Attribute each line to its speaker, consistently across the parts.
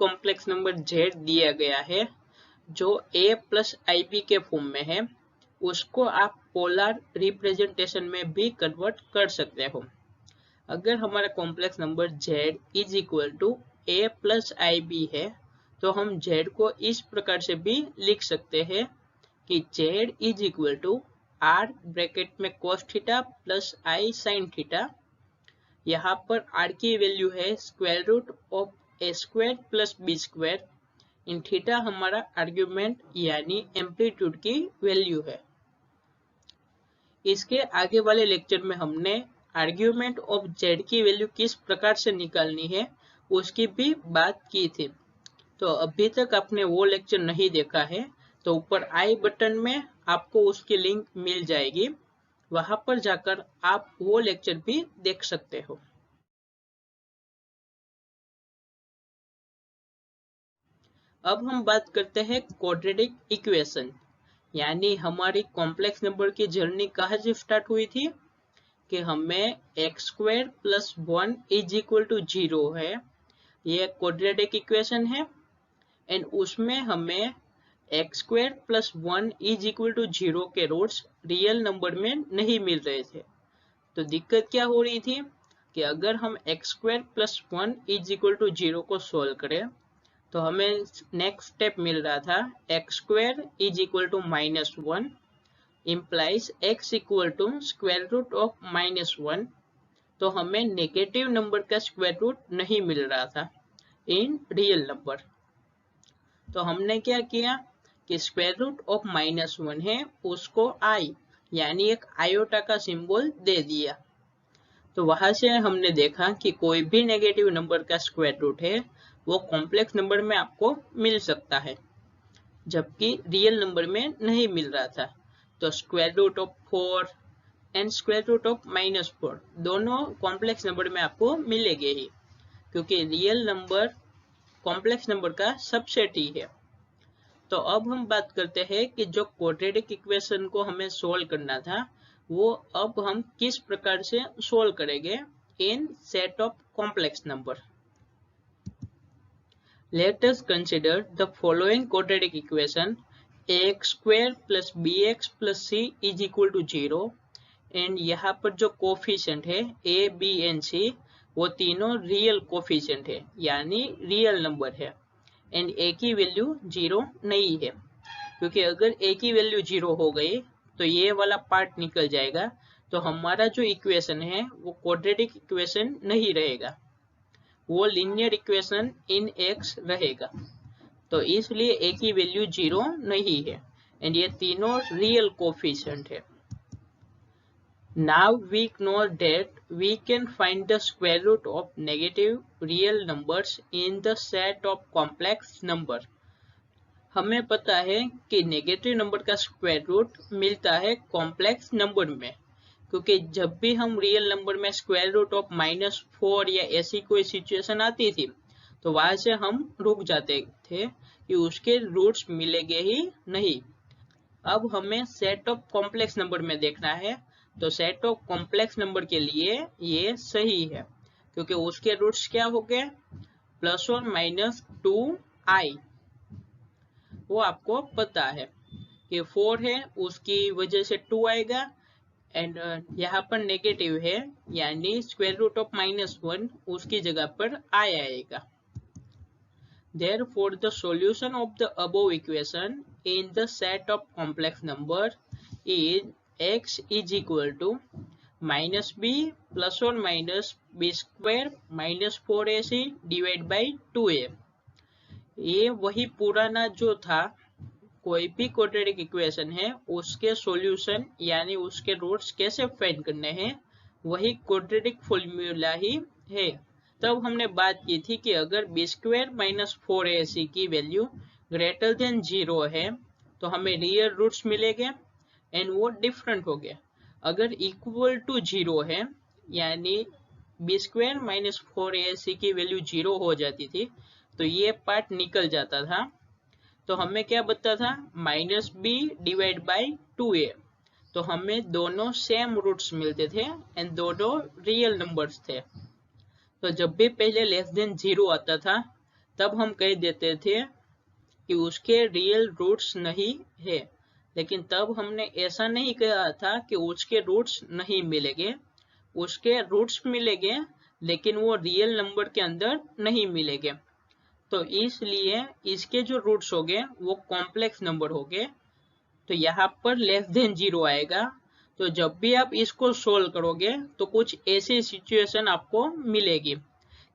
Speaker 1: Complex number z दिया गया है जो a प्लस ib के फॉर्म में है, उसको आप पोलर रिप्रेजेंटेशन में भी कन्वर्ट कर सकते हो। अगर हमारा complex number z is equal to a plus ib है तो हम z को इस प्रकार से भी लिख सकते हैं कि z is equal to r bracket में cos theta plus i sin theta. यहाँ पर r की वैल्यू है square root of a square plus b square. इन थीटा हमारा आर्ग्यूमेंट यानी एम्पलीट्यूड की वैल्यू है। इसके आगे वाले लेक्चर में हमने आर्ग्यूमेंट ऑफ z की वैल्यू किस प्रकार से निकालनी है उसकी भी बात की थी। तो अभी तक आपने वो लेक्चर नहीं देखा है तो ऊपर आई बटन में आपको उसकी लिंक मिल जाएगी, वहां पर जाकर आप वो लेक्चर भी देख सकते हो। अब हम बात करते हैं क्वाड्रेटिक इक्वेशन, यानी हमारी कॉम्प्लेक्स नंबर की जर्नी कहाँ से स्टार्ट हुई थी कि हमें x square plus 1 is equal to 0 है, ये क्वाड्रेटिक इक्वेशन है। एंड उसमें हमें x square plus 1 is equal to 0 के रूट्स रियल नंबर में नहीं मिल रहे थे। तो दिक्कत क्या हो रही थी कि अगर हम x square plus 1 is equal to 0 को सोल्व करें तो हमें नेक्स्ट स्टेप मिल रहा था x square is equal to -1 implies x equal to square root of -1। तो हमें नेगेटिव नंबर का स्क्वायर रूट नहीं मिल रहा था इन रियल नंबर। तो हमने क्या किया कि स्क्वायर रूट ऑफ -1 है उसको आई यानी एक आयोटा का सिंबल दे दिया। तो वहां से हमने देखा कि कोई भी नेगेटिव नंबर का स्क्वायर रूट है वो कॉम्प्लेक्स नंबर में आपको मिल सकता है, जबकि रियल नंबर में नहीं मिल रहा था। तो square root of 4 and square root of -4 दोनों कॉम्प्लेक्स नंबर में आपको मिलेंगे ही, क्योंकि रियल नंबर कॉम्प्लेक्स नंबर का सबसेट ही है। तो अब हम बात करते हैं कि जो क्वाड्रेटिक इक्वेशन को हमें सोल्व करना था वो अब हम किस प्रकार से सोल्व करेंगे इन set of complex number. Let us consider the following quadratic equation: ax square plus bx plus c is equal to 0 and यहाँ पर जो कोफिशिएंट है a, b एंड c वो तीनों रियल कोफिशिएंट है यानी रियल नंबर है। एंड a की वैल्यू 0 नहीं है, क्योंकि अगर a की वैल्यू 0 हो गई तो ये वाला पार्ट निकल जाएगा, तो हमारा जो इक्वेशन है वो क्वाड्रेटिक इक्वेशन नहीं रहेगा, वो लीनियर इक्वेशन इन एक्स रहेगा। तो इसलिए a की वैल्यू 0 नहीं है एंड ये तीनों रियल कोफिशिएंट है। Now we know that we can find the square root of negative real numbers in the set of complex number. हमें पता है कि नेगेटिव नंबर का स्क्वायर रूट मिलता है कॉम्प्लेक्स नंबर में, क्योंकि जब भी हम रियल नंबर में स्क्वायर रूट ऑफ -4 या ऐसी कोई सिचुएशन आती थी तो वहां से हम रुक जाते थे कि उसके रूट्स मिलेंगे ही नहीं। अब हमें सेट ऑफ कॉम्प्लेक्स नंबर में देखना है, तो सेट ऑफ कॉम्प्लेक्स नंबर के लिए ये सही है, क्योंकि उसके रूट्स क्या हो गए ±2i। वो आपको पता है कि 4 है उसकी वजह से 2 आएगा एंड यहाँ पर नेगेटिव है यानी स्क्वायर रूट ऑफ -1 उसकी जगह पर i आएगा। Therefore, the solution of the above equation in the set of complex number is x is equal to -b plus or minus b square minus 4ac divided by 2a। ये वही पुराना जो था, कोई भी क्वाड्रेटिक इक्वेशन है उसके solution यानी उसके रूट्स कैसे फाइंड करने हैं वही क्वाड्रेटिक फॉर्मूला ही है। तब हमने बात की थी कि अगर b स्क्वायर माइनस 4ac की वैल्यू ग्रेटर देन 0 है तो हमें रियल रूट्स मिलेंगे एंड वो डिफरेंट हो गया। अगर इक्वल टू 0 है यानी b स्क्वायर माइनस 4ac की वैल्यू 0 हो जाती थी तो ये पार्ट निकल जाता था। तो हमें क्या बता था -b डिवाइड बाई 2a। तो हमें दोनों सेम रूट्स मिलते थे एंड दोनों रियल नंबर्स थे। तो जब भी पहले लेस देन 0 आता था तब हम कह देते थे कि उसके रियल रूट्स नहीं है। लेकिन तब हमने ऐसा नहीं कहा था कि उसके रूट्स नहीं मिलेंगे, उसके रूट्स मिलेंगे लेकिन वो रियल नंबर के अंदर नहीं मिलेंगे। तो इसलिए इसके जो रूट्स होंगे वो कॉम्प्लेक्स नंबर होंगे। तो यहाँ पर लेस देन 0 आएगा। तो जब भी आप इसको सोल्व करोगे तो कुछ ऐसी सिचुएशन आपको मिलेगी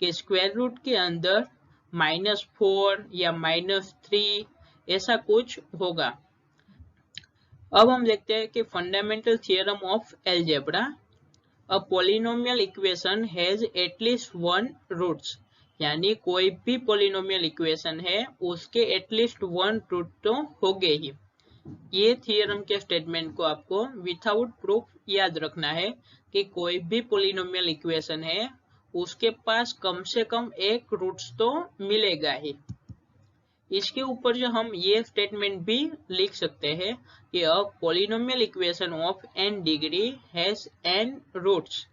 Speaker 1: कि स्क्वायर रूट के अंदर -4 या -3 ऐसा कुछ होगा। अब हम देखते हैं कि fundamental theorem of algebra. A polynomial equation has at least one roots, यानी कोई भी पॉलिनोमियल इक्वेशन है उसके एटलीस्ट वन रूट तो होंगे ही। ये थियरम के स्टेटमेंट को आपको विथआउट प्रूफ याद रखना है कि कोई भी पॉलिनोमियल इक्वेशन है उसके पास कम से कम एक रूट्स तो मिलेगा ही। इसके ऊपर जो हम ये स्टेटमेंट भी लिख सकते हैं कि a polynomial equation of n degree has n roots.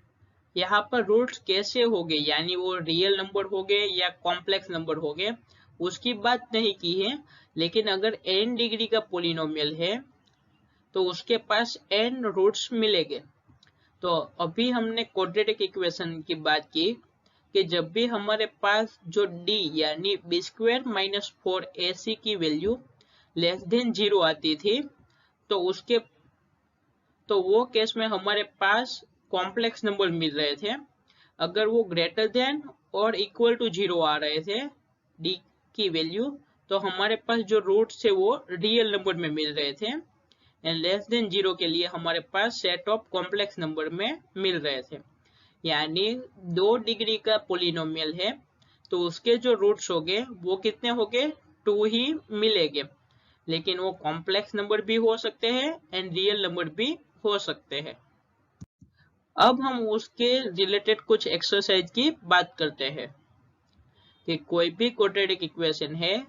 Speaker 1: यहाँ पर रूट्स कैसे होंगे, यानी वो रियल नंबर होंगे या कॉम्प्लेक्स नंबर होंगे, उसकी बात नहीं की है। लेकिन अगर n डिग्री का पॉलिनोमियल है तो उसके पास n रूट्स मिलेंगे। तो अभी हमने क्वाड्रेटिक इक्वेशन की बात की कि जब भी हमारे पास जो d यानी b² - 4ac की वैल्यू लेस देन 0 आती थी तो वो केस में हमारे पास कॉम्प्लेक्स नंबर मिल रहे थे। अगर वो ग्रेटर देन और इक्वल टू 0 आ रहे थे d की वैल्यू, तो हमारे पास जो रूट्स थे वो रियल नंबर में मिल रहे थे। एंड लेस देन 0 के लिए हमारे पास सेट ऑफ कॉम्प्लेक्स नंबर में मिल रहे थे। यानी 2 डिग्री का पॉलिनोमियल है तो उसके जो रूट्स होंगे वो कितने होंगे, 2 ही मिलेंगे। लेकिन वो कॉम्प्लेक्स नंबर भी हो सकते हैं एंड रियल नंबर भी हो सकते हैं। अब हम उसके रिलेटेड कुछ एक्सरसाइज की बात करते हैं कि कोई भी क्वाड्रेटिक इक्वेशन है,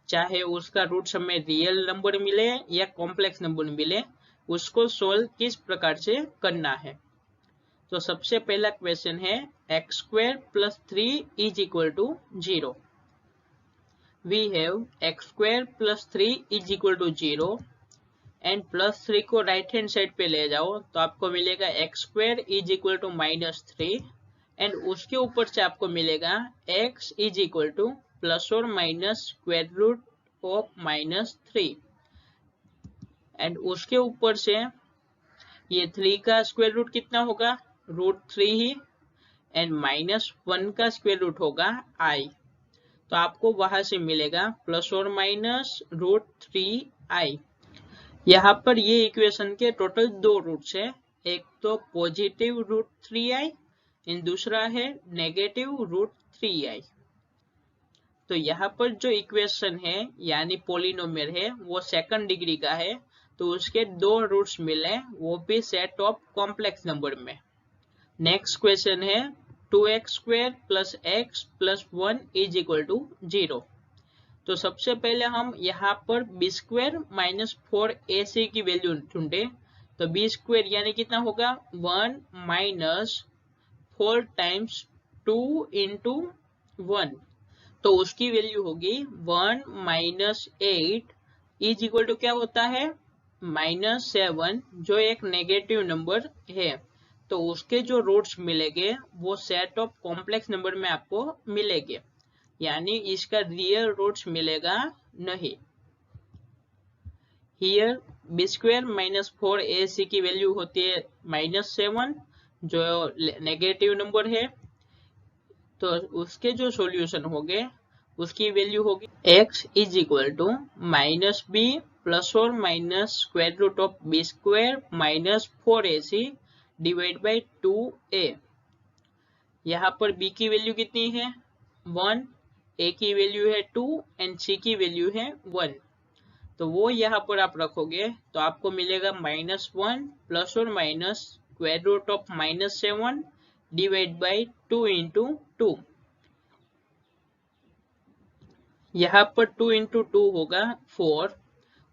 Speaker 1: चाहे उसका रूट्स हमें रियल नंबर मिले या कॉम्प्लेक्स नंबर मिले, उसको सोल्व किस प्रकार से करना है। तो सबसे पहला क्वेश्चन है x² + 3 = 0। We have x² + 3 = 0 and +3 को राइट हैंड साइड पे ले जाओ तो आपको मिलेगा x² = -3 एंड उसके ऊपर से आपको मिलेगा x = ± -3 एंड उसके ऊपर से ये 3 का स्क्वायर रूट कितना होगा, √3 ही, एंड -1 का स्क्वायर रूट होगा i। तो आपको वहां से मिलेगा ±√3i। यहाँ पर ये इक्वेशन के टोटल 2 रूट्स है, एक तो पॉजिटिव √3i एंड दूसरा है नेगेटिव √3i। तो यहाँ पर जो इक्वेशन है यानी पॉलिनोमियल है वो सेकंड डिग्री का है, तो उसके 2 रूट्स मिले, वो भी सेट ऑफ कॉम्प्लेक्स नंबर में। नेक्स्ट क्वेश्चन है 2x² + x + 1 = 0। तो सबसे पहले हम यहाँ पर b² - 4ac की वैल्यू ढूंढे। तो b² यानी कितना होगा, 1 - 4 × 2 × 1, तो उसकी वैल्यू होगी 1 - 8 = क्या होता है, -7, जो एक नेगेटिव नंबर है। तो उसके जो रूट्स मिलेंगे वो सेट ऑफ कॉम्प्लेक्स नंबर में आपको मिलेंगे, यानी इसका रियल रूट्स मिलेगा नहीं। हियर b² - 4ac की वैल्यू होती है -7, जो नेगेटिव नंबर है। तो उसके जो सॉल्यूशन होंगे उसकी वैल्यू होगी x = -b ±√b² - 4ac / 2a। यहाँ पर b की वैल्यू कितनी है, 1, a की वैल्यू है 2 एंड c की वैल्यू है 1। तो वो यहाँ पर आप रखोगे तो आपको मिलेगा -1 ±√−7 / 2 × 2। यहाँ पर 2 × 2 होगा 4,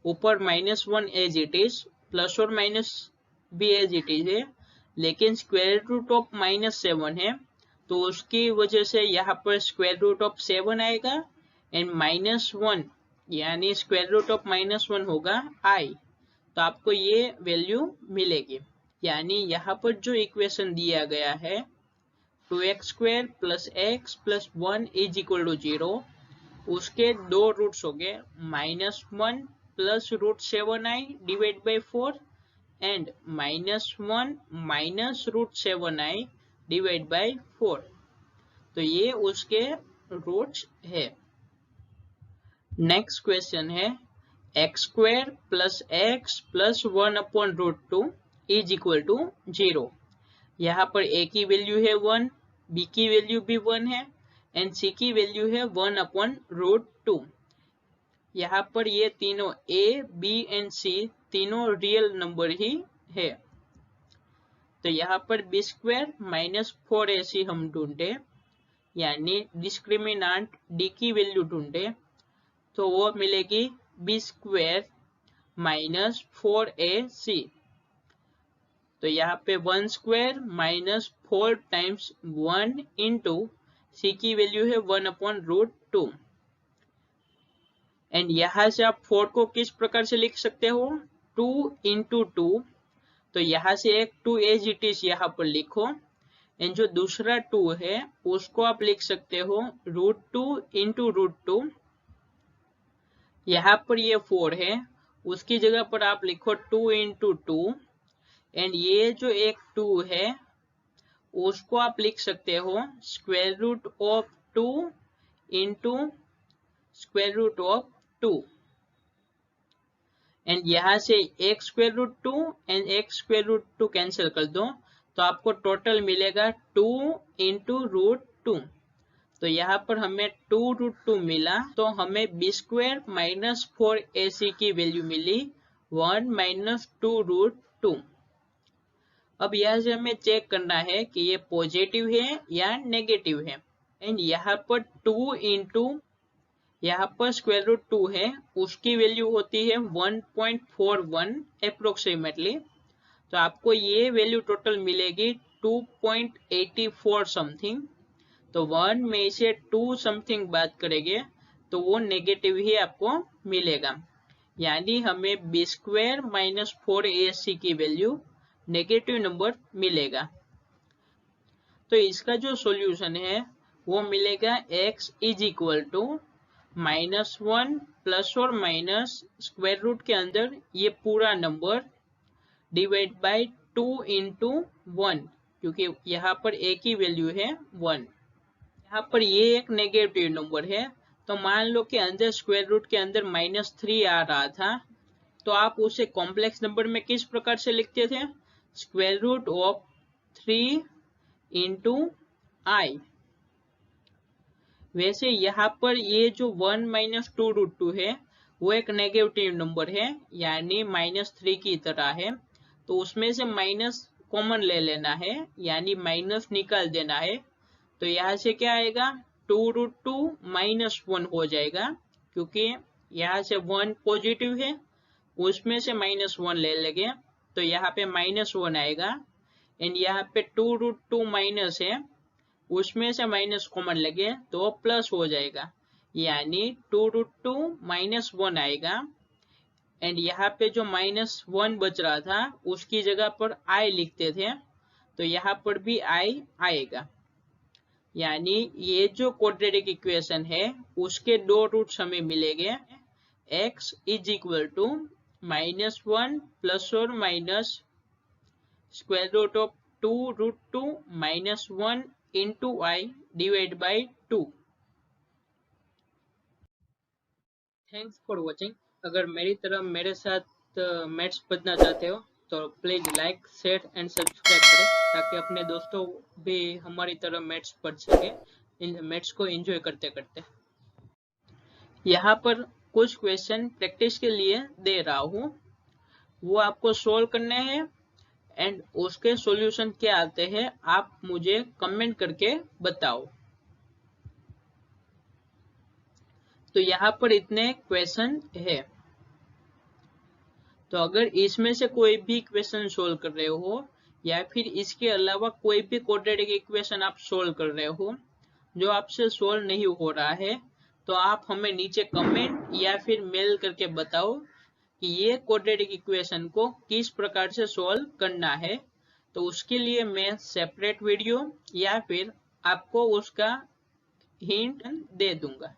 Speaker 1: ऊपर -1 एज इट इज, ± भी एज इट इज है, लेकिन स्क्वायर रूट ऑफ -7 है तो उसकी वजह से यहाँ पर √7 आएगा एंड -1 यानी स्क्वायर रूट ऑफ -1 होगा i, तो आपको ये वैल्यू मिलेगी। यानी यहाँ पर जो इक्वेशन दिया गया है 2x² + x + 1 is equal to 0, उसके दो रूट्स हो गए -1 + √7i divide by 4 and -1 - √7i divide by 4, तो ये उसके रूट्स है। नेक्स्ट क्वेश्चन है x² + x + 1/√2 is equal to 0। यहाँ पर a की वैल्यू है 1, b की वैल्यू भी 1 है एंड c की वैल्यू है 1/√2। यहाँ पर ये तीनों a, b एंड c तीनों रियल नंबर ही है। तो यहाँ पर b² - 4ac हम ढूंढे, यानी डिस्क्रिमिनांट d की वैल्यू ढूंढे, तो वो मिलेगी b² - 4ac। तो यहाँ पे 1² - 4 टाइम्स 1 इंटू c की वैल्यू है 1/√2 एंड यहाँ से आप 4 को किस प्रकार से लिख सकते हो 2 इंटू 2, तो यहाँ से एक 2 एज इट इज यहाँ पर लिखो एंड जो दूसरा 2 है उसको आप लिख सकते हो √2 इंटू √2। यहाँ पर ये 4 है, उसकी जगह पर आप लिखो 2 इंटू 2 एंड ये जो एक 2 है उसको आप लिख सकते हो √2 इंटू √2 एंड यहाँ से एक √2 एंड एक √2 कैंसिल कर दो, तो आपको टोटल मिलेगा 2 इंटू √2। तो यहाँ पर हमें 2√2 मिला, तो हमें b² - 4ac की वैल्यू मिली 1 - 2√2। अब यहाँ से हमें चेक करना है कि ये पॉजिटिव है या नेगेटिव है एंड यहाँ पर 2 इंटू यहाँ पर √2 है, उसकी वैल्यू होती है 1.41 अप्रोक्सीमेटली, तो आपको ये वैल्यू टोटल मिलेगी 2.84 समथिंग। तो 1 में से 2 समथिंग बात करेंगे तो वो नेगेटिव ही आपको मिलेगा, यानी हमें b² - 4ac की वैल्यू नेगेटिव नंबर मिलेगा। तो इसका जो सॉल्यूशन है वो मिलेगा x is equal to -1 plus और माइनस स्क्वायर रूट के अंदर ये पूरा नंबर डिवाइड बाय 2 इंटू 1, क्योंकि यहाँ पर a की वैल्यू है 1। यहाँ पर ये एक नेगेटिव नंबर है, तो मान लो कि अंदर स्क्वायर रूट के अंदर -3 आ रहा था, तो आप उसे कॉम्प्लेक्स नंबर में किस प्रकार से लिखते थे √3 इंटू i। वैसे यहाँ पर ये जो 1 - 2√2 है वो एक नेगेटिव नंबर है, यानी -3 की तरह है, तो उसमें से माइनस कॉमन ले लेना है, यानी माइनस निकाल देना है। तो यहाँ से क्या आएगा 2√2 - 1 हो जाएगा, क्योंकि यहाँ से 1 पॉजिटिव है, उसमें से -1 ले लेंगे तो यहाँ पे -1 आएगा एंड यहाँ पे 2√2 माइनस है, उसमें से माइनस कॉमन लगे तो प्लस हो जाएगा, यानी 2√2 - 1 आएगा एंड यहाँ पे जो -1 बच रहा था उसकी जगह पर i लिखते थे, तो यहाँ पर भी i आएगा। यानी ये जो क्वाड्रेटिक इक्वेशन है उसके दो रूट्स हमें मिलेंगे, x is equal to -1 plus और minus square root of 2√2 - 1 into i divide by 2। Thanks for watching. अगर मेरी तरह मेरे साथ मैथ्स पढ़ना चाहते हो तो please like share and subscribe करें, ताकि अपने दोस्तों भी हमारी तरह मैथ्स पढ़ सके, इन मैथ्स को एंजॉय करते करते। यहाँ पर कुछ क्वेश्चन प्रैक्टिस के लिए दे रहा हूँ, वो आपको सोल्व करने हैं एंड उसके सॉल्यूशन क्या आते हैं आप मुझे कमेंट करके बताओ। तो यहाँ पर इतने क्वेश्चन है, तो अगर इसमें से कोई भी क्वेश्चन सोल्व कर रहे हो या फिर इसके अलावा कोई भी क्वाड्रेटिक इक्वेशन आप सोल्व कर रहे हो जो आपसे सोल्व नहीं हो रहा है, तो आप हमें नीचे कमेंट या फिर मेल करके बताओ कि ये क्वाड्रेटिक इक्वेशन को किस प्रकार से सॉल्व करना है। तो उसके लिए मैं सेपरेट वीडियो या फिर आपको उसका हिंट दे दूंगा।